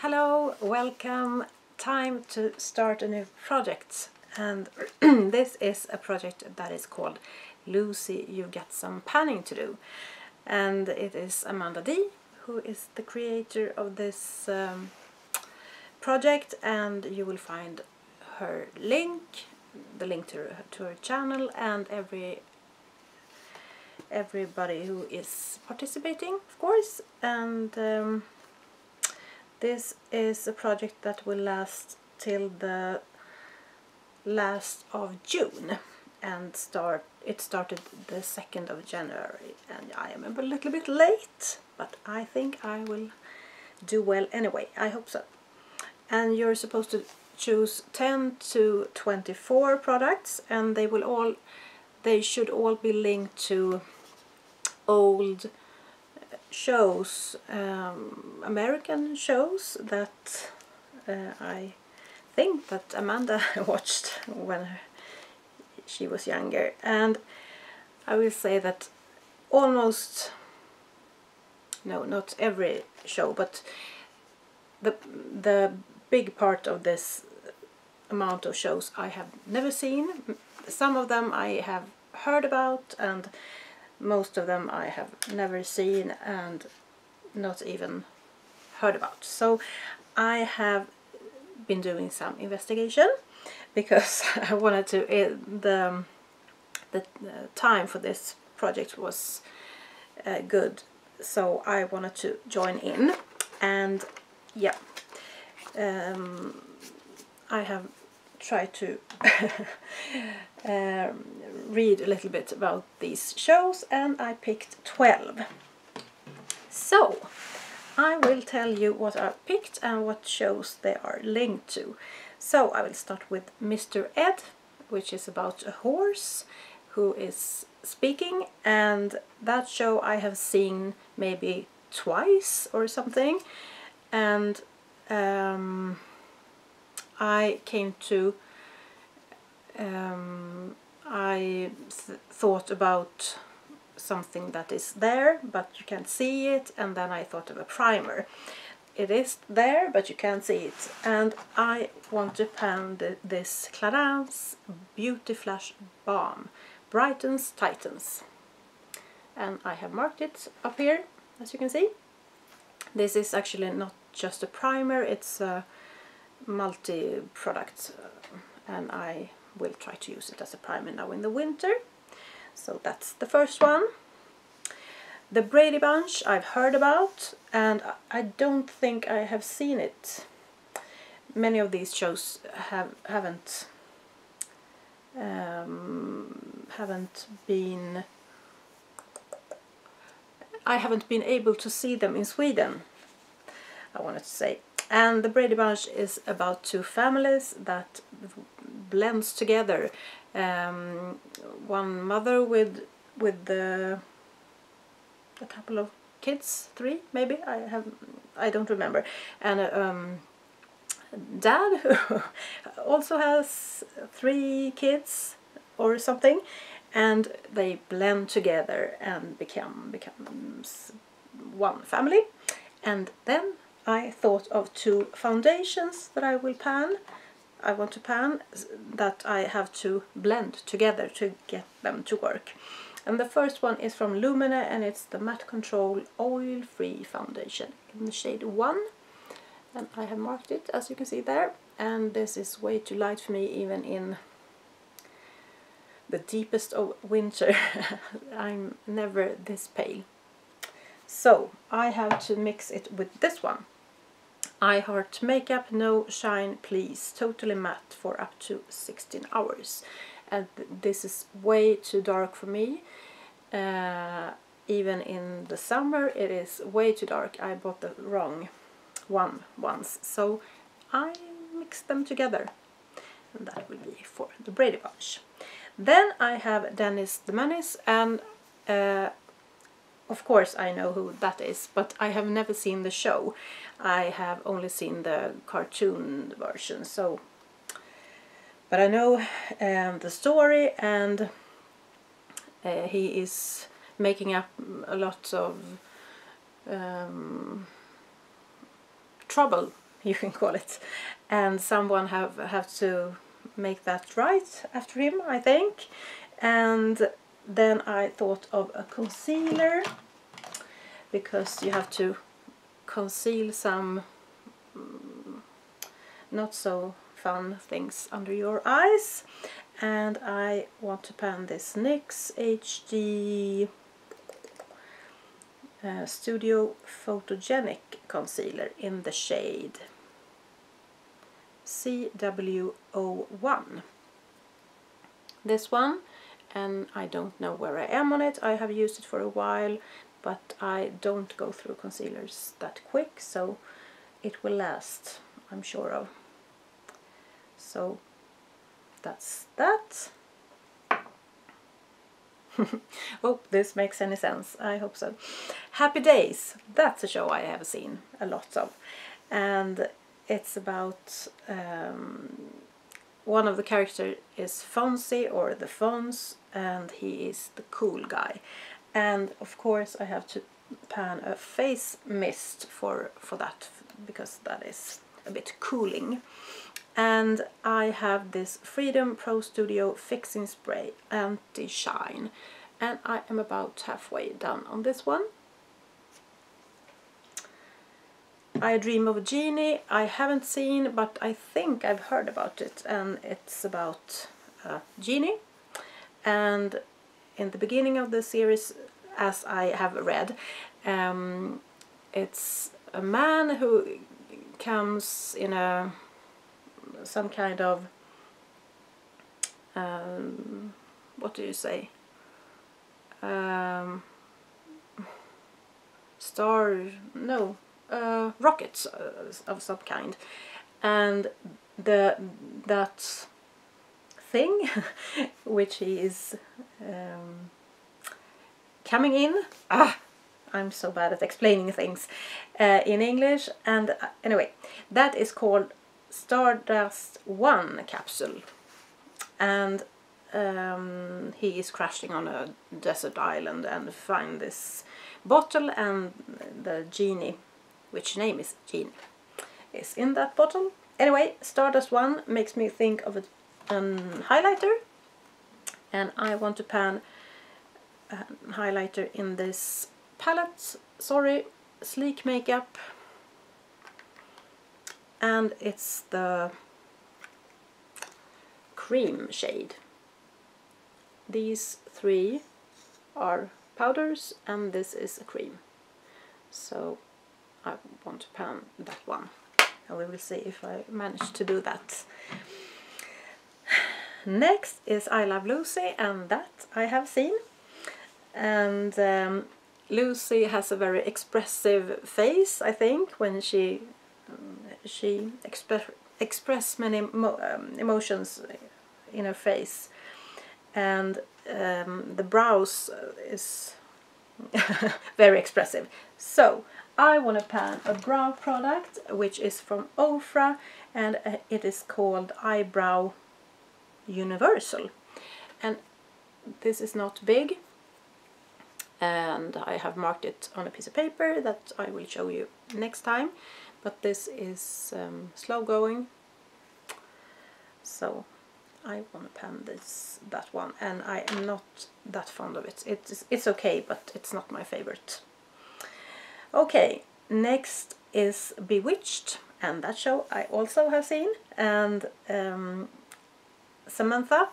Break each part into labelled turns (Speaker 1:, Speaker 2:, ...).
Speaker 1: Hello, welcome. Time to start a new project, and this is a project that is called Lucy, You've Got Some Panning to Do, and it is Amanda D who is the creator of this project, and you will find her link, the link to her channel, and everybody who is participating, of course. And this is a project that will last till the last of June, and it started the 2nd of January, and I am a little bit late, but I think I will do well anyway. I hope so. And you're supposed to choose 10 to 24 products, and they should all be linked to old shows, American shows that I think that Amanda watched when she was younger. And I will say that not every show, but the big part of this amount of shows I have never seen. Some of them I have heard about, and most of them I have never seen and not even heard about. So I have been doing some investigation because I wanted to. The time for this project was good, so I wanted to join in, and yeah, I have tried to read a little bit about these shows, and I picked 12. So I will tell you what I picked and what shows they are linked to. So I will start with Mr. Ed, which is about a horse who is speaking, and that show I have seen maybe twice or something, and I came to I thought about something that is there but you can't see it, and then I thought of a primer. It is there but you can't see it, and I want to pan this Clarins Beauty Flash Balm Brightens Tightens, and I have marked it up here, as you can see. This is actually not just a primer, it's a multi-product, and I will try to use it as a primer now in the winter. So that's the first one. The Brady Bunch I've heard about, and I don't think I have seen it. Many of these shows haven't been. I haven't been able to see them in Sweden, I wanted to say. And the Brady Bunch is about two families that blends together. One mother with a couple of kids, 3 maybe, I don't remember, and a dad who also has 3 kids or something, and they blend together and becomes one family. And then I thought of 2 foundations that I want to pan, that I have to blend together to get them to work. And the first one is from Lumene, and it's the Matte Control Oil Free Foundation in the shade 1. And I have marked it, as you can see there. And this is way too light for me, even in the deepest of winter. I'm never this pale. So I have to mix it with this one. I Heart Makeup No Shine Please Totally Matte for up to 16 hours. And this is way too dark for me. Even in the summer it is way too dark. I bought the wrong one once, so I mixed them together, and that will be for the Brady Bunch. Then I have Dennis the Menace, and of course I know who that is, but I have never seen the show. I have only seen the cartoon version, so but I know the story, and he is making up a lot of trouble you can call it. And someone have to make that right after him, I think. And then I thought of a concealer, because you have to conceal some not so fun things under your eyes. And I want to pan this NYX HD Studio Photogenic Concealer in the shade CW01. This one, and I don't know where I am on it. I have used it for a while, but I don't go through concealers that quick, so it will last, I'm sure of. So that's that. Hope this makes any sense. I hope so. Happy Days. That's a show I have seen a lot of. And it's about one of the characters is Fonzie, or the Fonz, and he is the cool guy. And of course I have to pan a face mist for that, because that is a bit cooling. And I have this Freedom Pro Studio Fixing Spray Anti-Shine, and I am about halfway done on this one. I Dream of Jeannie I haven't seen, but I think I've heard about it, and it's about Jeannie. And in the beginning of the series, as I have read, it's a man who comes in some kind of what do you say, rockets of some kind, and that thing which he is coming in, I'm so bad at explaining things in English, and anyway, that is called Stardust 1 capsule, and he is crashing on a desert island and find this bottle, and the genie, which name is Jeannie, is in that bottle. Anyway, Stardust 1 makes me think of a highlighter, and I want to pan a highlighter in this palette, Sleek Makeup, and it's the cream shade. These three are powders and this is a cream, so I want to pan that one, and we will see if I manage to do that. Next is I Love Lucy, and that I have seen, and Lucy has a very expressive face, I think, when she express many emotions in her face, and the brows is very expressive. So I want to pan a brow product which is from Ofra, and it is called Eyebrow Universal, and this is not big, and I have marked it on a piece of paper that I will show you next time, but this is slow going, so I want to pan that one, and I am not that fond of it. It's okay, but it's not my favorite. Okay, next is Bewitched, and that show I also have seen, and Samantha,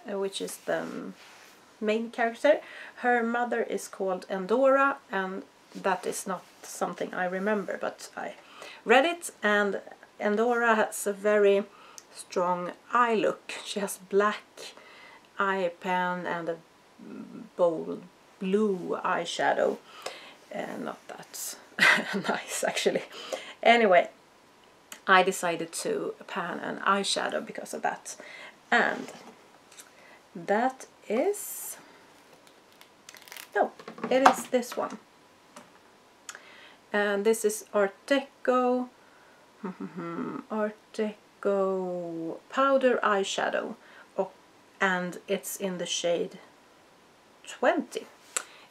Speaker 1: which is the main character, her mother is called Endora, and that is not something I remember, but I read it, and Endora has a very strong eye look. She has black eye pen and a bold blue eyeshadow, and not that nice actually. Anyway, I decided to pan an eyeshadow because of that, and that is, no, it is this one, and this is Artdeco Artdeco powder eyeshadow, and it's in the shade 20.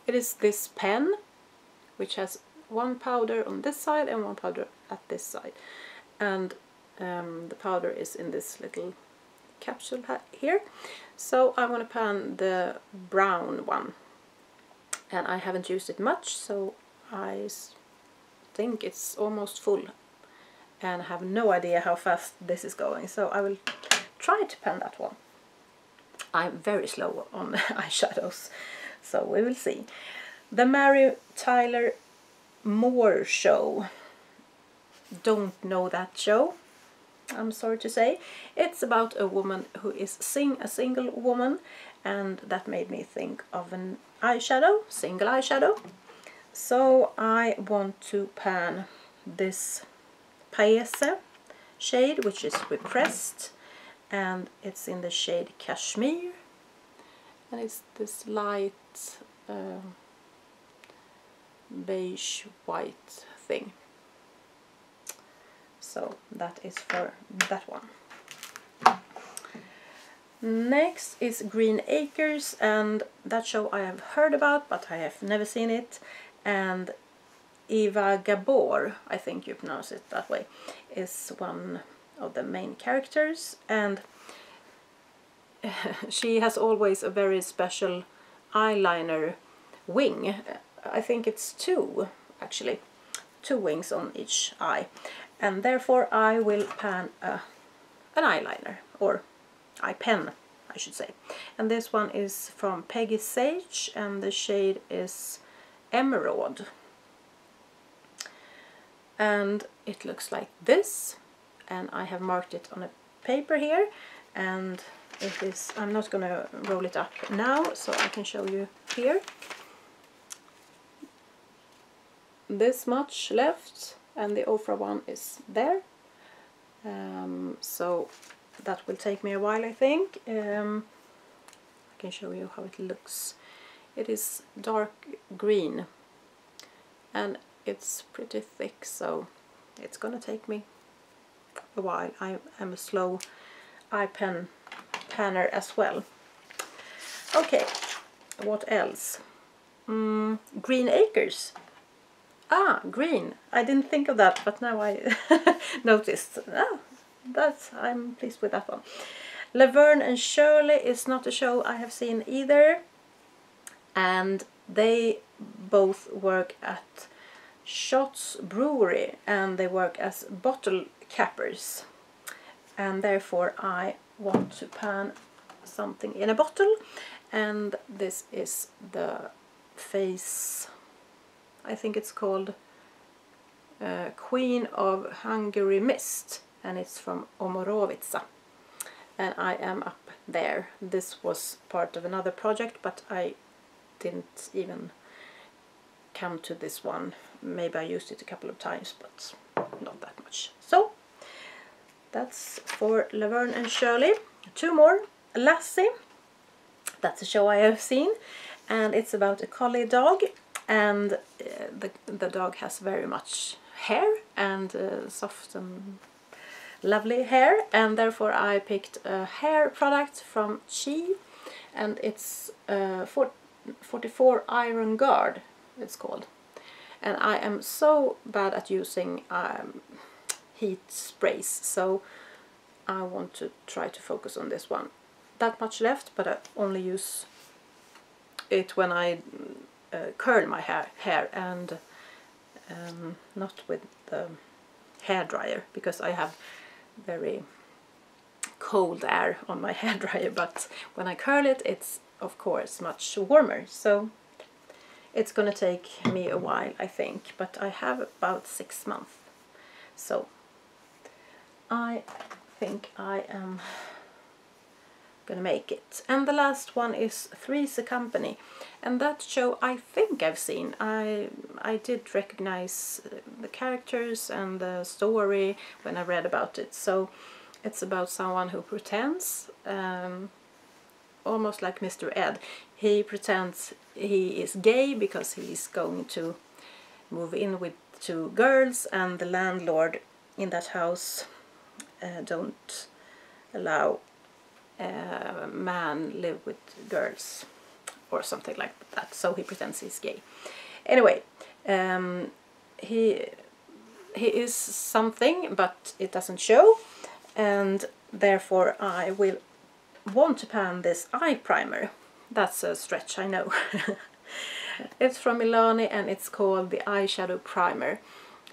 Speaker 1: It is this pen which has one powder on this side and one powder at this side, and the powder is in this little capsule here. So I want to pan the brown one, and I haven't used it much, so I think it's almost full and I have no idea how fast this is going, so I will try to pan that one. I'm very slow on eyeshadows, so we will see. The Mary Tyler Moore Show. Don't know that show, I'm sorry to say. It's about a woman who is a single woman, and that made me think of an eyeshadow, single eyeshadow. So I want to pan this Paese shade, which is repressed, and it's in the shade Cashmere, and it's this light beige white thing. So that is for that one. Next is Green Acres, and that show I have heard about, but I have never seen it. And Eva Gabor, I think you pronounce it that way, is one of the main characters, and she has always a very special eyeliner wing. I think it's two, actually, 2 wings on each eye, and therefore I will pan an eyeliner, or eye pen I should say. And this one is from Peggy Sage, and the shade is Emerald. And it looks like this, and I have marked it on a paper here, and it is, I'm not going to roll it up now, so I can show you here. This much left, and the Ofra one is there. So that will take me a while, I think. I can show you how it looks. It is dark green, and it's pretty thick, so it's gonna take me a while. I am a slow eye panner as well. Okay, what else? Green Acres. Ah, green. I didn't think of that, but now I noticed. Ah, I'm pleased with that one. Laverne and Shirley is not a show I have seen either, and they both work at Shots Brewery, and they work as bottle cappers, and therefore I want to pan something in a bottle, and this is the face, I think it's called Queen of Hungary Mist, and it's from Omorovizca, and I am up there. This was part of another project, but I didn't even come to this one. Maybe I used it a couple of times, but not that much. So that's for Laverne and Shirley. 2 more. Lassie. That's a show I have seen, and it's about a collie dog, and the dog has very much hair, and soft and lovely hair, and therefore I picked a hair product from Chi, and it's 44 Iron Guard, it's called. And I am so bad at using heat sprays, so I want to try to focus on this one. That much left, but I only use it when I curl my hair, and not with the hair dryer, because I have very cold air on my hair dryer, but when I curl it, it's of course much warmer, so it's gonna take me a while, I think, but I have about 6 months, so I think I am gonna make it. And the last one is Three's a Company, and that show I think I've seen. I did recognize the characters and the story when I read about it. So it's about someone who pretends, almost like Mr. Ed. He pretends he is gay because he's going to move in with 2 girls, and the landlord in that house don't allow man live with girls or something like he is something, but it doesn't show, and therefore I will want to pan this eye primer. That's a stretch, I know. It's from Milani and it's called the Eyeshadow Primer.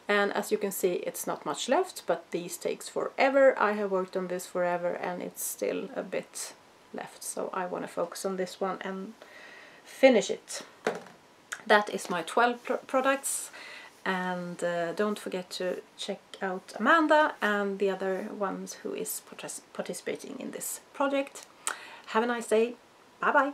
Speaker 1: And as you can see, it's not much left, but these takes forever. I have worked on this forever and it's still a bit left, so I want to focus on this one and finish it. That is my 12 products, and don't forget to check out Amanda and the other ones who is participating in this project. Have a nice day. Bye bye.